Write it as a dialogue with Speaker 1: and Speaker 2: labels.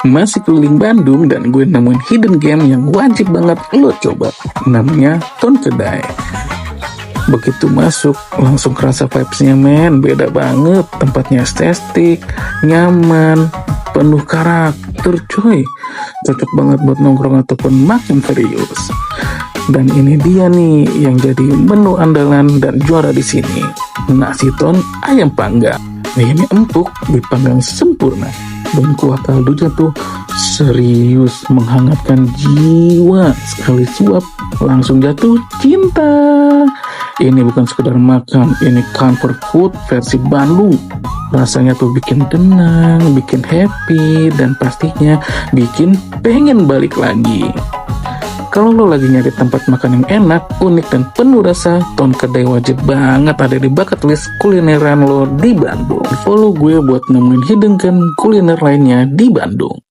Speaker 1: Masih keliling Bandung dan gue nemuin hidden game yang wajib banget lo coba. Namanya Ton Kedai. Begitu masuk langsung kerasa vibes-nya men, beda banget. Tempatnya estetik, nyaman, penuh karakter coy. Cocok banget buat nongkrong ataupun makin serius. Dan ini dia nih yang jadi menu andalan dan juara di sini. Nasi ton ayam panggang. Ini empuk, dipanggang sempurna. Dan kuah kaldunya tuh serius menghangatkan jiwa. Sekali suap langsung jatuh cinta. Ini bukan sekedar makan, ini comfort food versi Bandung. Rasanya tuh bikin tenang, bikin happy, dan pastinya bikin pengen balik lagi. Kalau lo lagi nyari tempat makan yang enak, unik, dan penuh rasa, Ton Kedai wajib banget ada di bucket list kulineran lo di Bandung. Follow gue buat nemuin hidden gem kuliner lainnya di Bandung.